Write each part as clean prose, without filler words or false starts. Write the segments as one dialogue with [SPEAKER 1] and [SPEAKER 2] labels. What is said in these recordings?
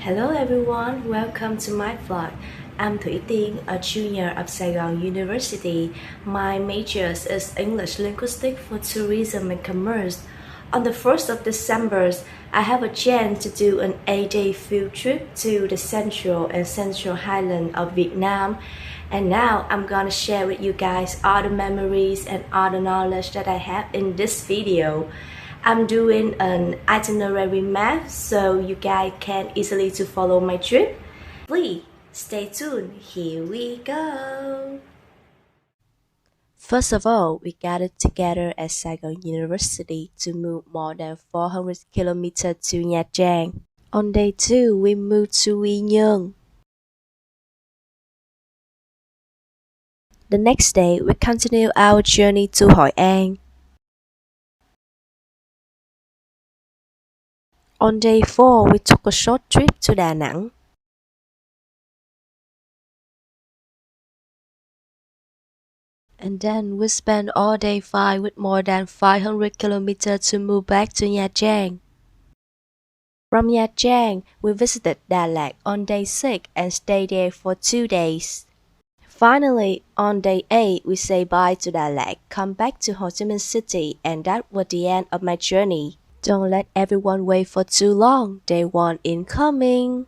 [SPEAKER 1] Hello everyone, welcome to my vlog. I'm Thủy Tiên, a junior of Saigon University. My major is English Linguistics for Tourism and Commerce. On the 1st of December, I have a chance to do an 8-day field trip to the central and central highland of Vietnam. And now I'm gonna share with you guys all the memories and all the knowledge that I have in this video. I'm doing an itinerary map so you guys can easily to follow my trip. Please stay tuned. Here we go. First of all, we gathered together at Saigon University to move more than 400 kilometers to Nha Trang. On day 2, we moved to Quy Nhơn. The next day, we continued our journey to Hội An. On day 4, we took a short trip to Đà Nẵng. And then we spent all day 5 with more than 500 kilometers to move back to Nha Trang. From Nha Trang, we visited Đà Lạt on day 6 and stayed there for 2 days. Finally, on day 8, we say bye to Đà Lạt, come back to Ho Chi Minh City, and that was the end of my journey. Don't let everyone wait for too long, day 1 incoming.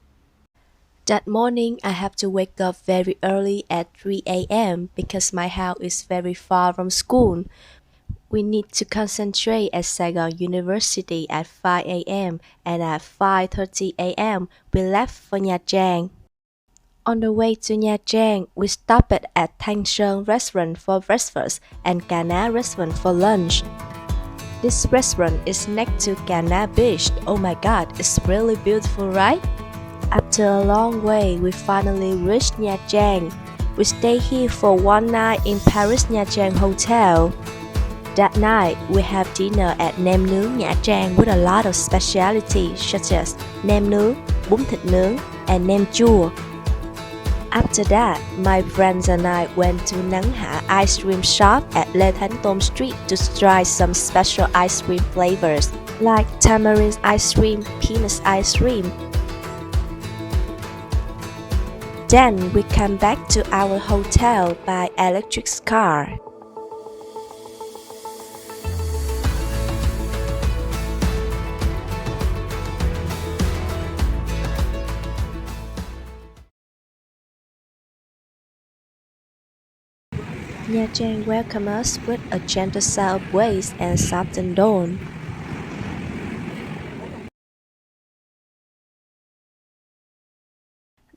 [SPEAKER 1] That morning, I have to wake up very early at 3 a.m. because my house is very far from school. We need to concentrate at Saigon University at 5 a.m. and at 5:30 a.m. we left for Nha Trang. On the way to Nha Trang, we stopped at Thanh Sơn restaurant for breakfast and Ca Ná restaurant for lunch. This restaurant is next to Ca Ná Beach. Oh my god, it's really beautiful, right? After a long way, we finally reached Nha Trang. We stayed here for one night in Paris Nha Trang Hotel. That night, we have dinner at nem nướng Nha Trang with a lot of specialties such as nem nướng, bún thịt nướng, and nem chua. After that, my friends and I went to Nắng Hạ ice cream shop at Lê Thánh Tôn Street to try some special ice cream flavors like tamarind ice cream, peanut ice cream. Then we come back to our hotel by electric car. Nha Trang welcomed us with a gentle sound of waves and softened dawn.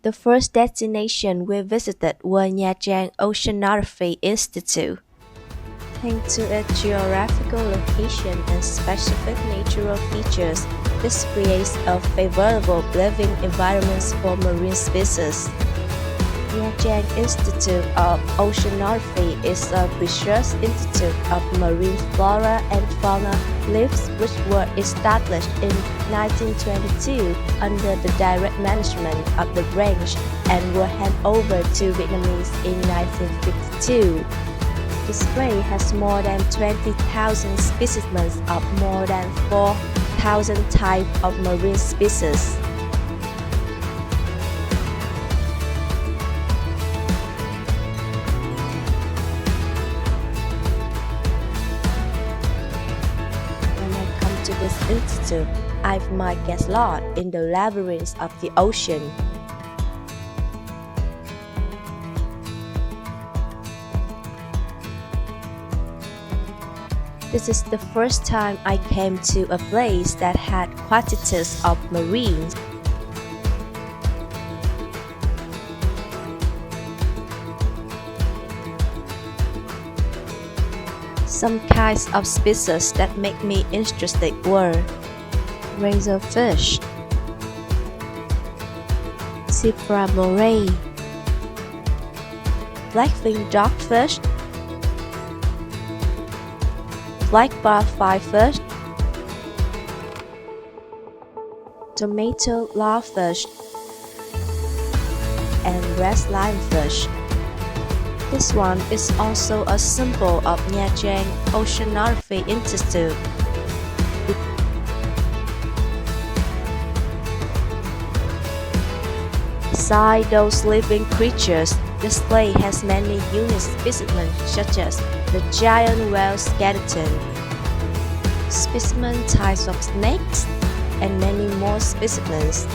[SPEAKER 1] The first destination we visited was Nha Trang Oceanography Institute. Thanks to its geographical location and specific natural features, this creates a favorable living environment for marine species. Nha Trang Institute of Oceanography is a research institute of marine flora and fauna lives which were established in 1922 under the direct management of the branch and were handed over to Vietnamese in 1952. This place has more than 20,000 specimens of more than 4,000 types of marine species. To this institute, I might get lost in the labyrinths of the ocean. This is the first time I came to a place that had quantities of marines. Some kinds of species that make me interested were razorfish, zebra moray, black-winged dogfish, black-barred firefish, tomato lawfish, and red lionfish. This one is also a symbol of Nha Trang Oceanography Institute. Beside those living creatures, the display has many unique specimens such as the giant whale skeleton, specimen types of snakes, and many more specimens.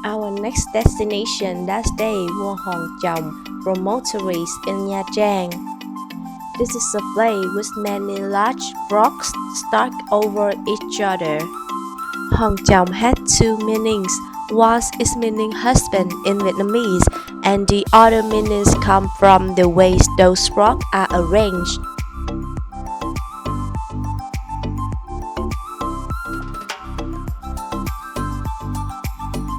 [SPEAKER 1] Our next destination that day was Hòn Chồng Promontories in Nha Trang. This is a place with many large rocks stacked over each other. Hòn Chồng had two meanings. One is meaning husband in Vietnamese, and the other meanings come from the way those rocks are arranged.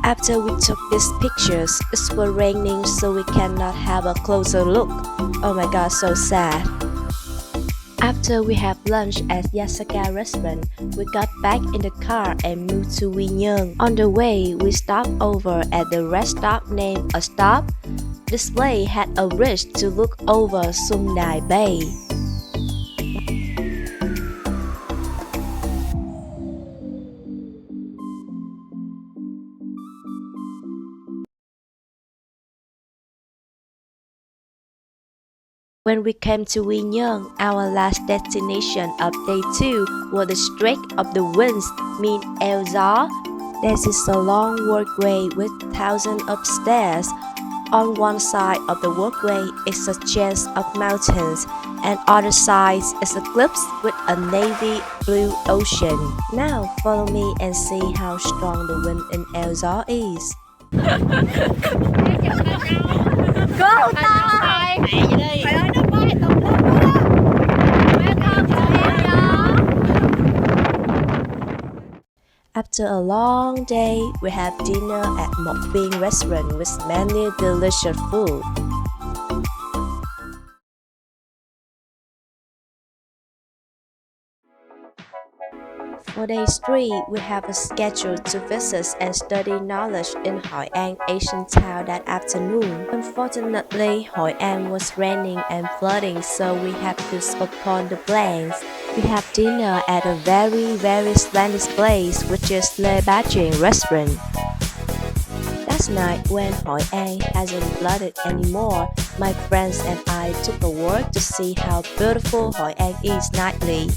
[SPEAKER 1] After we took these pictures, it was raining so we cannot have a closer look. Oh my god, so sad. After we had lunch at Yasaka restaurant, we got back in the car and moved to Quy Nhơn. On the way, we stopped over at the rest stop named A Stop. This place had a bridge to look over Sung Đài Bay. When we came to Quy Nhơn, our last destination of day 2 was the Strait of the Winds, mean El Gió. This is a long walkway with thousands of stairs. On one side of the walkway is a chain of mountains, and other side is a cliff with a navy blue ocean. Now follow me and see how strong the wind in El Gió is.
[SPEAKER 2] Go tay trời ơi nó bay tùm lum hết á. Welcome to India.
[SPEAKER 1] After a long day, we had dinner at Một Viên restaurant with many delicious food. For day 3, we have a schedule to visit and study knowledge in Hội An ancient town that afternoon. Unfortunately, Hội An was raining and flooding, so we had to postpone the plans. We have dinner at a very splendid place, which is Lê Bá Chuyện restaurant. Last night, when Hội An hasn't flooded anymore, my friends and I took a walk to see how beautiful Hội An is nightly.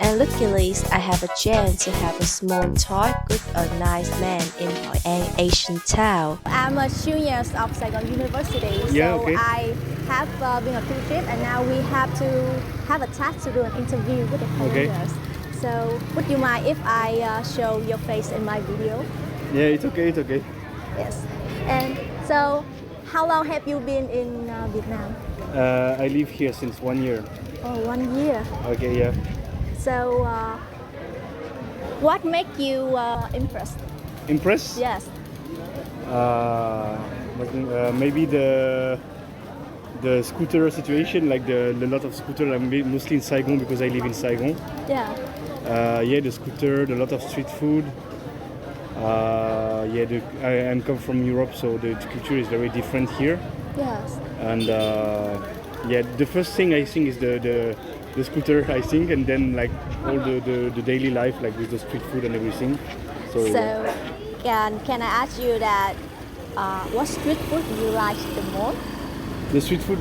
[SPEAKER 1] And luckily, I have a chance to have a small talk with a nice man in Hội An Asian town.
[SPEAKER 2] I'm a junior of Saigon University,
[SPEAKER 3] Yeah,
[SPEAKER 2] so
[SPEAKER 3] okay.
[SPEAKER 2] I have been a field trip, and now we have to have a task to do an interview with the
[SPEAKER 3] Okay.
[SPEAKER 2] foreigners. So, would you mind if I show your face in my video?
[SPEAKER 3] Yeah, it's okay, it's okay.
[SPEAKER 2] Yes. And so, how long have you been in Vietnam?
[SPEAKER 3] I live here since 1 year.
[SPEAKER 2] Oh, 1 year.
[SPEAKER 3] Okay, yeah.
[SPEAKER 2] So, what make you impressed?
[SPEAKER 3] Impressed?
[SPEAKER 2] Yes.
[SPEAKER 3] Maybe the scooter situation, like the lot of scooter. I'm mostly in Saigon because I live in Saigon.
[SPEAKER 2] Yeah.
[SPEAKER 3] Yeah, the scooter, the lot of street food. Yeah, I come from Europe, so the culture is very different here.
[SPEAKER 2] Yes.
[SPEAKER 3] And yeah, the first thing I think is the scooter, I think, and then like all the daily life, like with the street food and everything. So
[SPEAKER 2] can I ask you that what street food do you like the most?
[SPEAKER 3] the street food,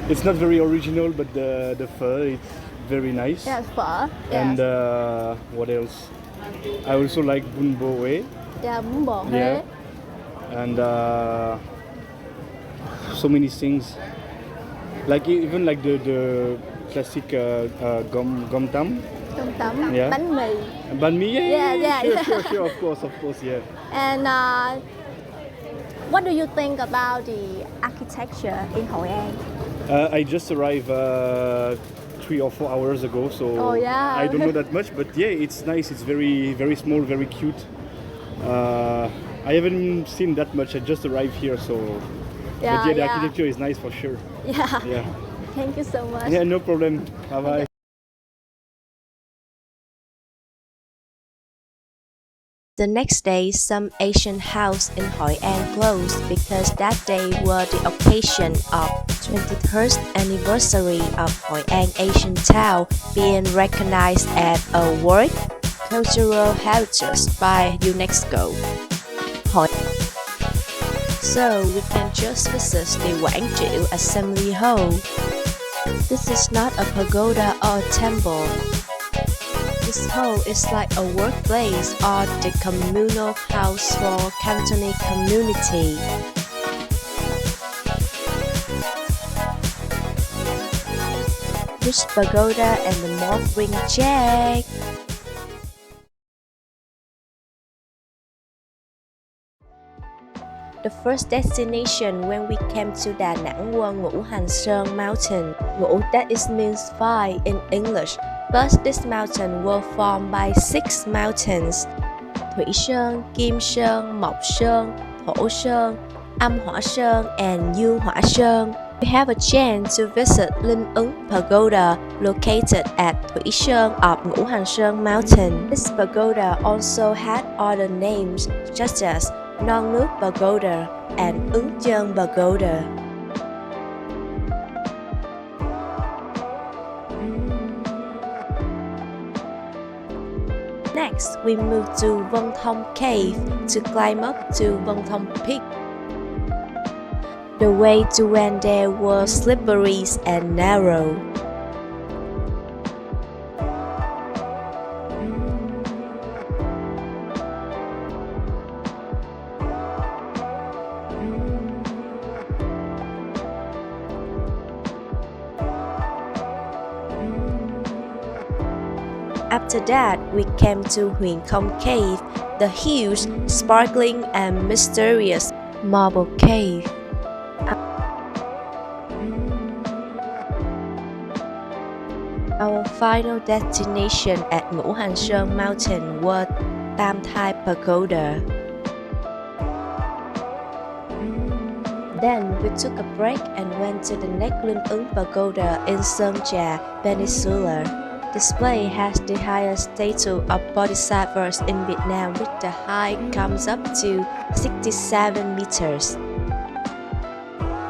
[SPEAKER 3] it's not very original, but the pho, it's very nice.
[SPEAKER 2] Yes, phở. Yes.
[SPEAKER 3] And what else? I also like bún bò Huế.
[SPEAKER 2] Yeah, bún bò Huế.
[SPEAKER 3] Yeah. And so many things. Like even like the classic gom tam.
[SPEAKER 2] Cơm tấm,
[SPEAKER 3] Yeah.
[SPEAKER 2] bánh mì.
[SPEAKER 3] Banh mi,
[SPEAKER 2] Yeah.
[SPEAKER 3] sure, of course, yeah.
[SPEAKER 2] And what do you think about the architecture in Hội An?
[SPEAKER 3] I just arrived 3 or 4 hours ago, so
[SPEAKER 2] Oh, yeah.
[SPEAKER 3] I don't know that much, but yeah, it's nice. It's very small, very cute. I haven't seen that much. I just arrived here, so but yeah, the architecture is nice for sure.
[SPEAKER 2] Yeah.
[SPEAKER 3] Yeah.
[SPEAKER 2] Thank you so much.
[SPEAKER 3] Yeah, no problem. Bye bye.
[SPEAKER 1] The next day, some Asian house in Hội An closed because that day was the occasion of 23rd anniversary of Hội An Asian Town being recognized as a World Cultural Heritage by UNESCO. So we can just visit the Quảng Triệu Assembly Hall. This is not a pagoda or a temple. This hall is like a workplace or the communal house for Cantonese community. Which pagoda and the moth ring check? The first destination when we came to Đà Nẵng was Ngũ Hành Sơn Mountain. Ngũ, that is means five in English, but this mountain was formed by 6 mountains: Thủy Sơn, Kim Sơn, Mộc Sơn, Thổ Sơn, Âm Hỏa Sơn, and Dương Hỏa Sơn. We have a chance to visit Linh Ứng Pagoda located at Thủy Sơn of Ngũ Hành Sơn Mountain. This pagoda also had other names such as Non Nước Pagoda and Ứng Chân Pagoda. Next, we move to Vân Thông Cave to climb up to Vân Thông Peak. The way to went there was slippery and narrow. After that, we came to Huyền Không Cave, the huge, sparkling and mysterious marble cave. Our final destination at Ngũ Hành Sơn Mountain was Tam Thai Pagoda. Then we took a break and went to the next Linh Ứng Pagoda in Sơn Trà Peninsula. This place has the highest statue of Bodhisattvas in Vietnam, with the height comes up to 67 meters.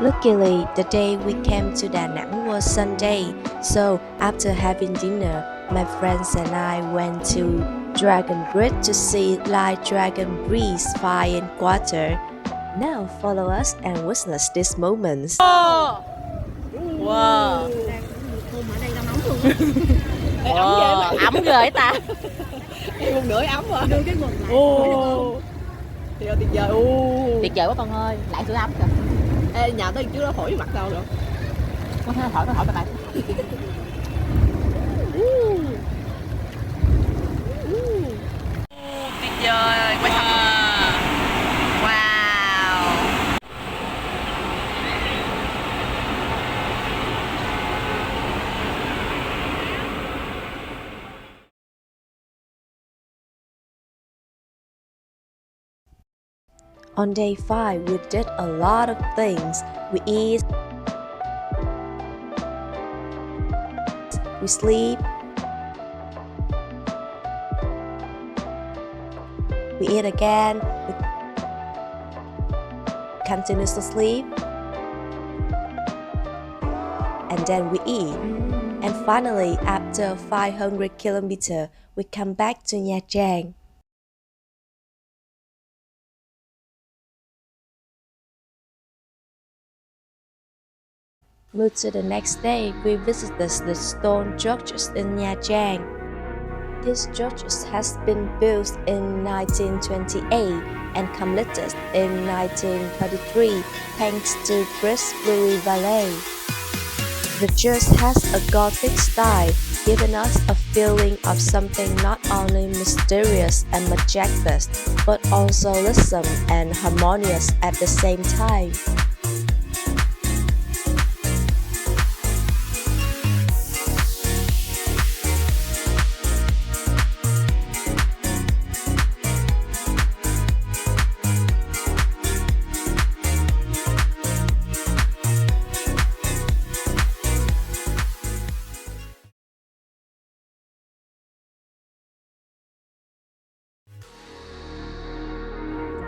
[SPEAKER 1] Luckily, the day we came to Đà Nẵng was Sunday, so after having dinner, my friends and I went to Dragon Bridge to see live dragon breeze flying water. Now follow us and witness these moments.
[SPEAKER 2] Wow. Wow. Ấm ghê ta.
[SPEAKER 4] Quần nửa ấm rồi. Đưa cái quần lại. Tuyệt vời.
[SPEAKER 2] Tuyệt vời quá con ơi, lại sữa ấm kìa.
[SPEAKER 4] Ê, nhà tới trước đó thổi mặt đâu rồi.
[SPEAKER 2] Con thấy nó thổi các bạn.
[SPEAKER 4] Tuyệt vời, quay thật. Wow.
[SPEAKER 1] On day 5, we did a lot of things. We eat, we sleep, we eat again, we continue to sleep, and then we eat. And finally, after 500 kilometers, we come back to Nha Trang. Moved to the next day, we visited the stone churches in Nha Trang. This church has been built in 1928 and completed in 1933 thanks to British Blue Valley. The church has a Gothic style, giving us a feeling of something not only mysterious and majestic, but also lissome and harmonious at the same time.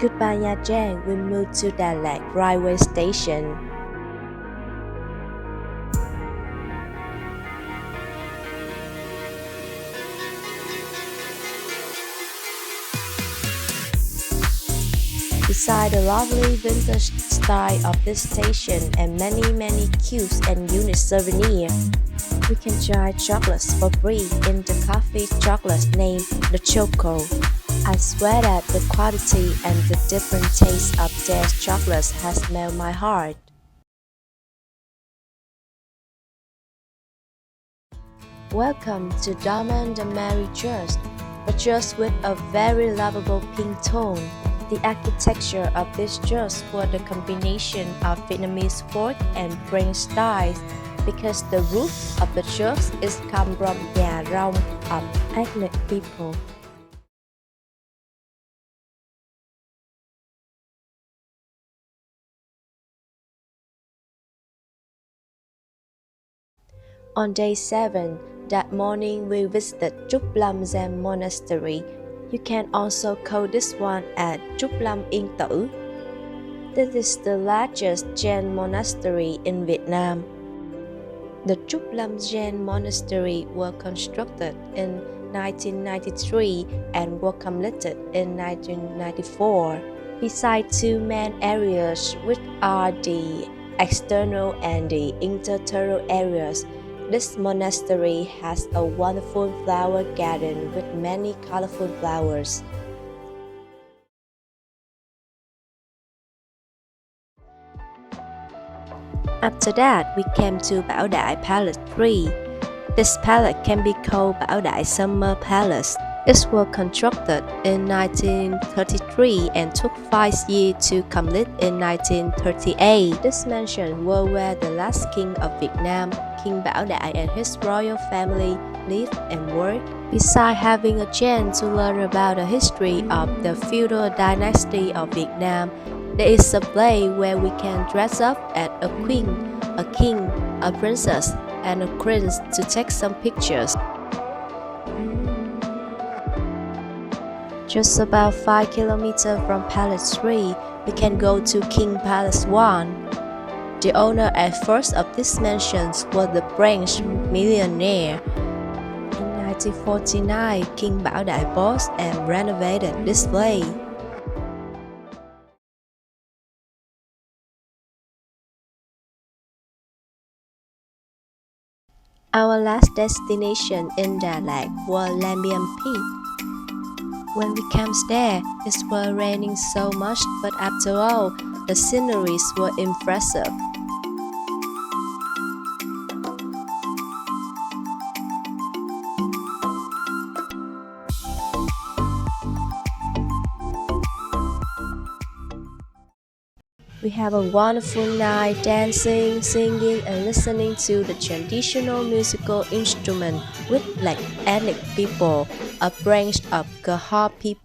[SPEAKER 1] Goodbye Nha Trang, we moved to Đà Lạt railway station. Beside the lovely vintage style of this station and many cute and unique souvenirs, we can try chocolates for free in the coffee chocolate named the Choco. I swear that the quality and the different taste of their chocolates has melted my heart. Welcome to Diamond the Mary Church, a church with a very lovable pink tone. The architecture of this church was the combination of Vietnamese folk and French styles because the roof of the church is come from nhaaaa of ethnic people. On day 7, that morning we visited Trúc Lâm Zen Monastery. You can also call this one as Trúc Lâm Yên Tử. This is the largest Jain monastery in Vietnam. The Trúc Lâm Jain Monastery was constructed in 1993 and was completed in 1994. Besides two main areas, which are the external and the internal areas, this monastery has a wonderful flower garden with many colorful flowers. After that, we came to Bảo Đại Palace 3. This palace can be called Bảo Đại Summer Palace. It was constructed in 1933 and took 5 years to complete in 1938. This mansion was where the last king of Vietnam, King Bảo Đại and his royal family lived and worked. Besides having a chance to learn about the history of the feudal dynasty of Vietnam, there is a place where we can dress up as a queen, a king, a princess, and a prince to take some pictures. Just about 5 kilometers from Palace 3, we can go to King Palace 1. The owner at first of this mansion was the French millionaire. In 1949, King Bảo Đại bought and renovated this place. Our last destination in Đà Lạt was Lambian Peak. When we came there, it was raining so much, but after all, the sceneries were impressive. We have a wonderful night dancing, singing, and listening to the traditional musical instrument with Black ethnic people, a branch of Khmer people.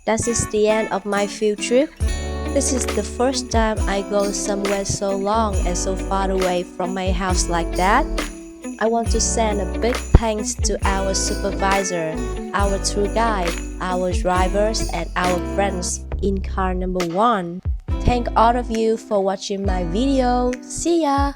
[SPEAKER 1] That is the end of my field trip. This is the first time I go somewhere so long and so far away from my house like that. I want to send a big thanks to our supervisor, our tour guide, our drivers, and our friends in car number 1. Thank all of you for watching my video. See ya!